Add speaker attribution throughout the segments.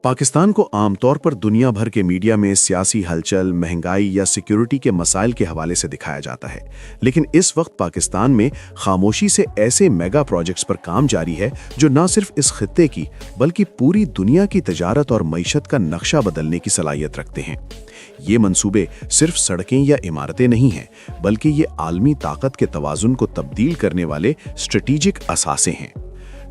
Speaker 1: पाकिस्तान को आमतौर पर दुनिया भर के मीडिया में सियासी हलचल, महंगाई या सिक्योरिटी के मसाइल के हवाले से दिखाया जाता है। लेकिन इस वक्त पाकिस्तान में खामोशी से ऐसे मेगा प्रोजेक्ट्स पर काम जारी है जो न सिर्फ इस खित्ते की बल्कि पूरी दुनिया की तजारत और मईशत का नक्शा बदलने की सलाहियत रखते हैं। ये मंसूबे सिर्फ सड़कें या इमारतें नहीं हैं, बल्कि ये आलमी ताकत के तवाज़ुन को तब्दील करने वाले स्ट्रेटेजिक असासे हैं।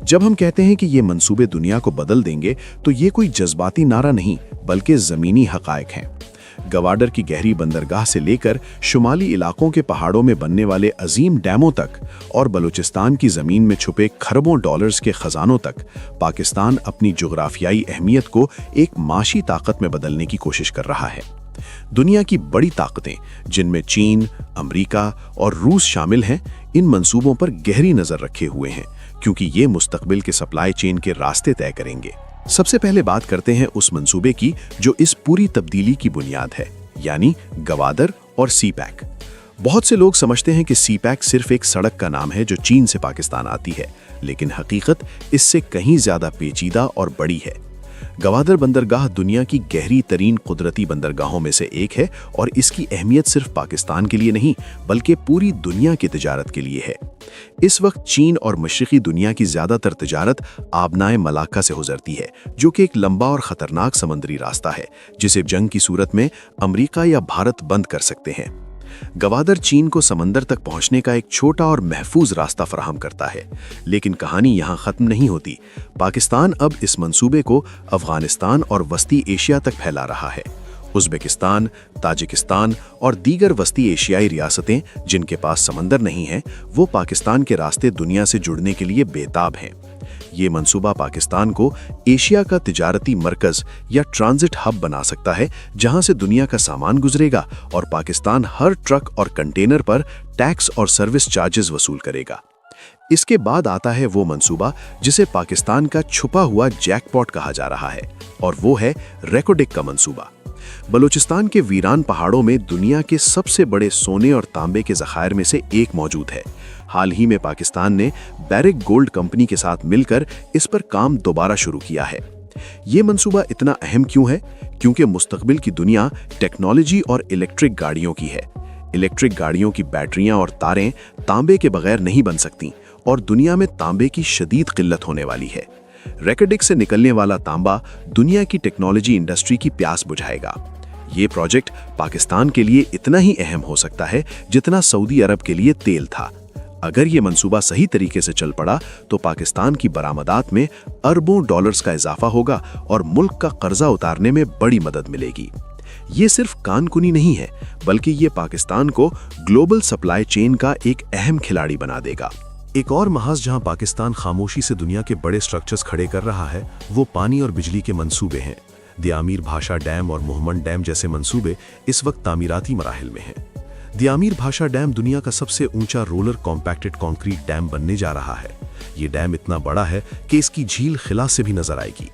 Speaker 1: जब हम कहते हैं कि ये मंसूबे दुनिया को बदल देंगे, तो ये कोई जज्बाती नारा नहीं बल्कि ज़मीनी हक़ाइक़ हैं। गवाडर की गहरी बंदरगाह से लेकर शुमाली इलाकों के पहाड़ों में बनने वाले अजीम डैमों तक और बलूचिस्तान की ज़मीन में छुपे खरबों डॉलर्स के ख़जानों तक, पाकिस्तान अपनी जोग्राफियाई अहमियत को एक माशी ताकत में बदलने की कोशिश कर रहा है। दुनिया की बड़ी ताकतें, जिनमें चीन, अमेरिका और रूस शामिल हैं, इन मंसूबों पर गहरी नज़र रखे हुए हैं, क्योंकि ये मुस्तकबिल के सप्लाई चेन के रास्ते तय करेंगे। सबसे पहले बात करते हैं उस मंसूबे की जो इस पूरी तब्दीली की बुनियाद है, यानी गवादर और सी पैक। बहुत से लोग समझते हैं कि सी पैक सिर्फ एक सड़क का नाम है जो चीन से पाकिस्तान आती है, लेकिन हकीकत इससे कहीं ज्यादा पेचीदा और बड़ी है। गवादर बंदरगाह दुनिया की गहरी तरीन कुदरती बंदरगाहों में से एक है और इसकी अहमियत सिर्फ पाकिस्तान के लिए नहीं बल्कि पूरी दुनिया की तिजारत के लिए है। इस वक्त चीन और मशरिकी दुनिया की ज़्यादातर तिजारत आबनाए मलाक्का से गुजरती है, जो कि एक लंबा और ख़तरनाक समंदरी रास्ता है जिसे जंग की सूरत में अमेरिका या भारत बंद कर सकते हैं। गवादर चीन को समंदर तक पहुंचने का एक छोटा और महफूज रास्ता फराहम करता है, लेकिन कहानी यहां खत्म नहीं होती। पाकिस्तान अब इस मंसूबे को अफगानिस्तान और वस्ती एशिया तक फैला रहा है। उज़्बेकिस्तान, ताजिकिस्तान और दीगर वस्ती एशियाई रियासतें जिनके पास समंदर नहीं है, वो पाकिस्तान के रास्ते दुनिया से जुड़ने के लिए बेताब हैं। ये मंसूबा पाकिस्तान को एशिया का तिजारती मरकज़ या ट्रांजिट हब बना सकता है, जहां से दुनिया का सामान गुजरेगा और पाकिस्तान हर ट्रक और कंटेनर पर टैक्स और सर्विस चार्जेस वसूल करेगा। इसके बाद आता है वो मंसूबा जिसे पाकिस्तान का छुपा हुआ जैकपॉट कहा जा रहा है, और वो है रेकोडिक का मंसूबा। बलूचिस्तान के वीरान पहाड़ों में दुनिया के सबसे बड़े सोने और तांबे के ज़खायर में से एक मौजूद है। हाल ही में पाकिस्तान ने बैरिक गोल्ड कंपनी के साथ मिलकर इस पर काम दोबारा शुरू किया है। ये मंसूबा इतना अहम क्यों है? क्योंकि मुस्तकबिल की दुनिया टेक्नोलॉजी और इलेक्ट्रिक गाड़ियों की है। इलेक्ट्रिक गाड़ियों की बैटरियां और तारें तांबे के बगैर नहीं बन सकती और दुनिया में तांबे की शदीद किल्लत होने वाली है। रेकोडिक से निकलने वाला तांबा दुनिया की टेक्नोलॉजी इंडस्ट्री की प्यास बुझाएगा। ये प्रोजेक्ट पाकिस्तान के लिए इतना ही अहम हो सकता है जितना सऊदी अरब के लिए तेल था। अगर ये मंसूबा सही तरीके से चल पड़ा तो पाकिस्तान की बरामदात में अरबों डॉलर्स का इजाफा होगा और मुल्क का कर्जा उतारने में बड़ी मदद मिलेगी। ये सिर्फ कानकुनी नहीं है, बल्कि ये पाकिस्तान को ग्लोबल सप्लाई चेन का एक अहम खिलाड़ी बना देगा। एक और महाज जहां पाकिस्तान खामोशी से दुनिया के बड़े स्ट्रक्चर्स खड़े कर रहा है, वो पानी और बिजली के मंसूबे हैं। दियामीर भाषा डैम और मोहम्मद डैम जैसे मंसूबे इस वक्त तामीराती मराहिल में हैं। दियामीर भाषा डैम दुनिया का सबसे ऊंचा रोलर कॉम्पैक्टेड कंक्रीट डैम बनने जा रहा है। ये डैम इतना बड़ा है कि इसकी झील खिला से भी नजर आएगी।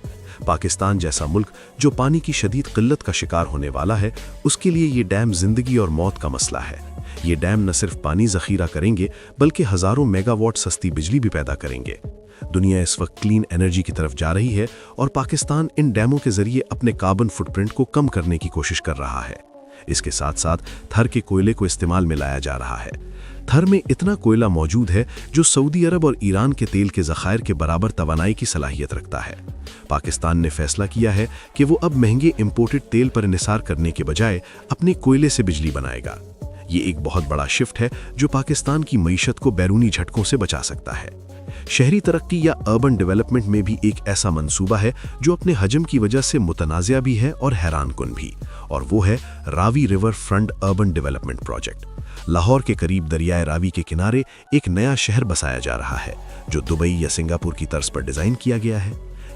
Speaker 1: पाकिस्तान जैसा मुल्क जो पानी की शदीद किल्लत का शिकार होने वाला है, उसके लिए ये डैम जिंदगी और मौत का मसला है। ये डैम न सिर्फ पानी जखीरा करेंगे बल्कि हजारों मेगावाट सस्ती बिजली भी पैदा करेंगे। दुनिया इस वक्त क्लीन एनर्जी की तरफ जा रही है और पाकिस्तान इन डैमों के जरिए अपने कार्बन फुटप्रिंट को कम करने की कोशिश कर रहा है। इसके साथ साथ थर के कोयले को इस्तेमाल में लाया जा रहा है। थर में इतना कोयला मौजूद है जो सऊदी अरब और ईरान के तेल के ज़खायर के बराबर तवानाई की सलाहियत रखता है। पाकिस्तान ने फैसला किया है कि वो अब महंगे इंपोर्टेड तेल पर इन्हिसार करने के बजाय अपने कोयले से बिजली बनाएगा। ये एक बहुत बड़ा शिफ्ट है जो पाकिस्तान की मईशत को बैरूनी झटकों से बचा सकता है। शहरी तरक्की या अर्बन डेवलपमेंट में भी एक ऐसा मंसूबा है जो अपने हजम की वजह से मुतनाज़िया भी है और हैरानकुन भी, और वो है Ravi river front urban development project. Lahore के करीब दरियाए रावी के किनारे एक नया शहर बसाया जा रहा है जो दुबई या सिंगापुर की तर्ज पर डिज़ाइन किया गया है।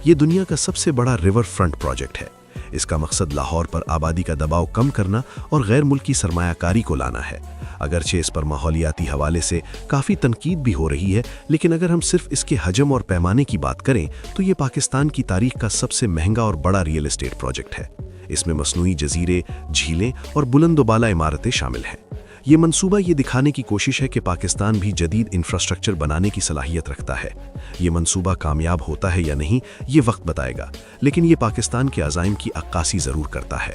Speaker 1: ये दुनिया का सबसे बड़ा रिवर फ्रंट प्रोजेक्ट है। इसका मकसद लाहौर पर आबादी का दबाव कम करना और गैर मुल्की सरमायाकारी को लाना है। अगरचे इस पर माहौलियाती हवाले से काफ़ी तनकीद भी हो रही है, लेकिन अगर हम सिर्फ इसके हजम और पैमाने की बात करें तो ये पाकिस्तान की तारीख का सबसे महंगा और बड़ा रियल एस्टेट प्रोजेक्ट है। इसमें मसनूई जजीरे, झीलें और बुलंदोबाला इमारतें शामिल हैं। یہ منصوبہ یہ دکھانے کی کوشش ہے کہ پاکستان بھی جدید انفراسٹرکچر بنانے کی صلاحیت رکھتا ہے۔ یہ منصوبہ کامیاب ہوتا ہے یا نہیں یہ وقت بتائے گا، لیکن یہ پاکستان کے عزائم کی عکاسی ضرور کرتا ہے۔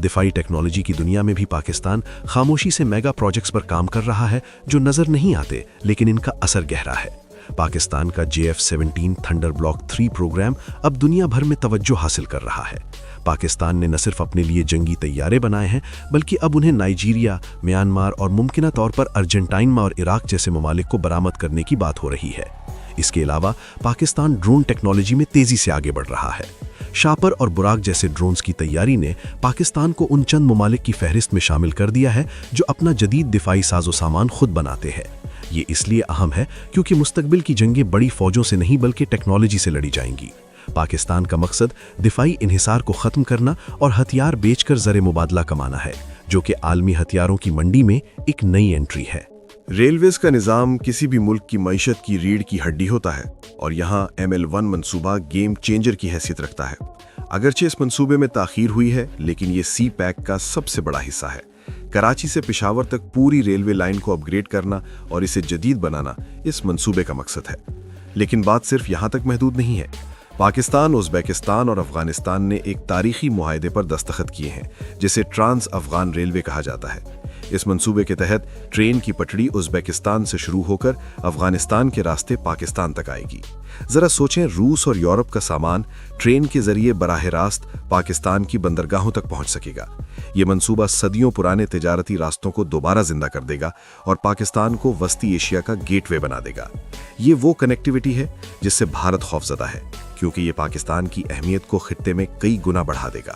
Speaker 1: دفاعی ٹیکنالوجی کی دنیا میں بھی پاکستان خاموشی سے میگا پروجیکٹس پر کام کر رہا ہے جو نظر نہیں آتے لیکن ان کا اثر گہرا ہے۔ پاکستان کا JF-17 تھنڈر بلاک 3 پروگرام اب دنیا بھر میں توجہ حاصل کر رہا ہے۔ پاکستان نے نہ صرف اپنے لیے جنگی طیارے بنائے ہیں بلکہ اب انہیں نائجیریا، میانمار اور ممکنہ طور پر ارجنٹائن اور عراق جیسے ممالک کو برآمد کرنے کی بات ہو رہی ہے۔ اس کے علاوہ پاکستان ڈرون ٹیکنالوجی میں تیزی سے آگے بڑھ رہا ہے۔ شاپر اور براق جیسے ڈرونز کی تیاری نے پاکستان کو ان چند ممالک کی فہرست میں شامل کر دیا ہے جو اپنا جدید دفاعی ساز و سامان خود بناتے ہیں۔ یہ اس لیے اہم ہے کیونکہ مستقبل کی جنگیں بڑی فوجوں سے نہیں بلکہ ٹیکنالوجی سے لڑی جائیں گی۔ پاکستان کا مقصد دفاعی انحصار کو ختم کرنا اور ہتھیار بیچ کر زر مبادلہ کمانا ہے، جو کہ عالمی ہتھیاروں کی منڈی میں ایک نئی انٹری ہے۔
Speaker 2: ریلویز کا نظام کسی بھی ملک کی معیشت کی ریڑھ کی ہڈی ہوتا ہے اور یہاں ML1 منصوبہ گیم چینجر کی حیثیت رکھتا ہے۔ اگرچہ اس منصوبے میں تاخیر ہوئی ہے لیکن یہ سی پیک کا سب سے بڑا حصہ ہے۔ کراچی سے پشاور تک پوری ریلوے لائن کو اپ گریڈ کرنا اور اسے جدید بنانا اس منصوبے کا مقصد ہے۔ لیکن بات صرف یہاں تک محدود نہیں ہے۔ پاکستان، ازبیکستان اور افغانستان نے ایک تاریخی معاہدے پر دستخط کیے ہیں جسے ٹرانس افغان ریلوے کہا جاتا ہے۔ اس منصوبے کے تحت ٹرین کی پٹڑی ازبیکستان سے شروع ہو کر افغانستان کے راستے پاکستان تک آئے گی۔ ذرا سوچیں، روس اور یورپ کا سامان ٹرین کے ذریعے براہ راست پاکستان کی بندرگاہوں تک پہنچ سکے گا۔ یہ منصوبہ صدیوں پرانے تجارتی راستوں کو دوبارہ زندہ کر دے گا اور پاکستان کو وسطی ایشیا کا گیٹ وے بنا دے گا۔ یہ وہ کنیکٹیوٹی ہے جس سے بھارت خوفزدہ ہے، کیونکہ یہ پاکستان کی اہمیت کو خطے میں کئی گنا بڑھا دے گا۔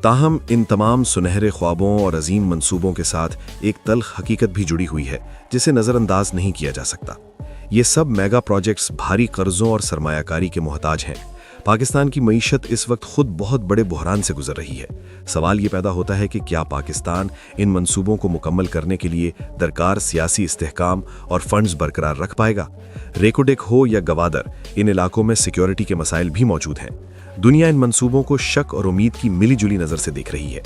Speaker 2: تاہم ان تمام سنہرے خوابوں اور عظیم منصوبوں کے ساتھ ایک تلخ حقیقت بھی جڑی ہوئی ہے جسے نظر انداز نہیں کیا جا سکتا۔ یہ سب میگا پروجیکٹس بھاری قرضوں اور سرمایہ کاری کے محتاج ہیں۔ پاکستان کی معیشت اس وقت خود بہت بڑے بحران سے گزر رہی ہے۔ سوال یہ پیدا ہوتا ہے کہ کیا پاکستان ان منصوبوں کو مکمل کرنے کے لیے درکار سیاسی استحکام اور فنڈز برقرار رکھ پائے گا؟ ریکوڈیک ہو یا گوادر، ان علاقوں میں سیکیورٹی کے مسائل بھی موجود ہیں۔ دنیا ان منصوبوں کو شک اور امید کی ملی جلی نظر سے دیکھ رہی ہے۔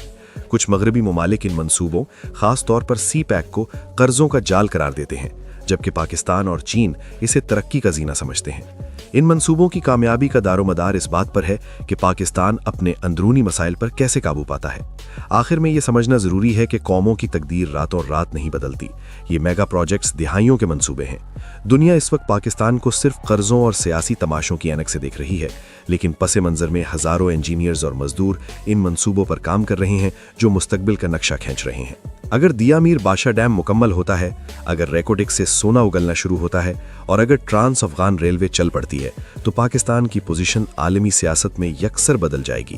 Speaker 2: کچھ مغربی ممالک ان منصوبوں، خاص طور پر سی پیک کو قرضوں کا جال قرار دیتے ہیں، جبکہ پاکستان اور چین اسے ترقی کا زینہ سمجھتے ہیں۔ ان منصوبوں کی کامیابی کا دار و مدار اس بات پر ہے کہ پاکستان اپنے اندرونی مسائل پر کیسے قابو پاتا ہے۔ آخر میں یہ سمجھنا ضروری ہے کہ قوموں کی تقدیر راتوں رات نہیں بدلتی۔ یہ میگا پروجیکٹس دہائیوں کے منصوبے ہیں۔ دنیا اس وقت پاکستان کو صرف قرضوں اور سیاسی تماشوں کی عینک سے دیکھ رہی ہے، لیکن پس منظر میں ہزاروں انجینئرز اور مزدور ان منصوبوں پر کام کر رہے ہیں جو مستقبل کا نقشہ کھینچ رہے ہیں۔ اگر دیا میر بادشاہ ڈیم مکمل ہوتا ہے، اگر ریکوڈک سے سونا اگلنا شروع ہوتا ہے اور اگر ٹرانس افغان ریلوے چل پڑتی ہے تو پاکستان کی پوزیشن عالمی سیاست میں یکسر بدل جائے گی۔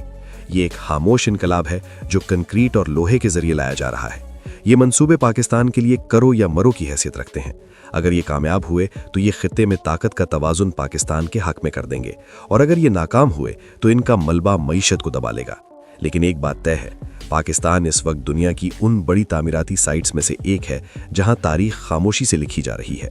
Speaker 2: یہ ایک خاموش انقلاب ہے جو کنکریٹ اور لوہے کے ذریعے لایا جا رہا ہے۔ یہ منصوبے پاکستان کے لیے کرو یا مرو کی حیثیت رکھتے ہیں۔ اگر یہ کامیاب ہوئے تو یہ خطے میں طاقت کا توازن پاکستان کے حق میں کر دیں گے، اور اگر یہ ناکام ہوئے تو ان کا ملبہ معیشت کو دبا لے گا۔ لیکن ایک بات طے ہے، پاکستان اس وقت دنیا کی ان بڑی تعمیراتی سائٹس میں سے ایک ہے جہاں تاریخ خاموشی سے لکھی جا رہی ہے۔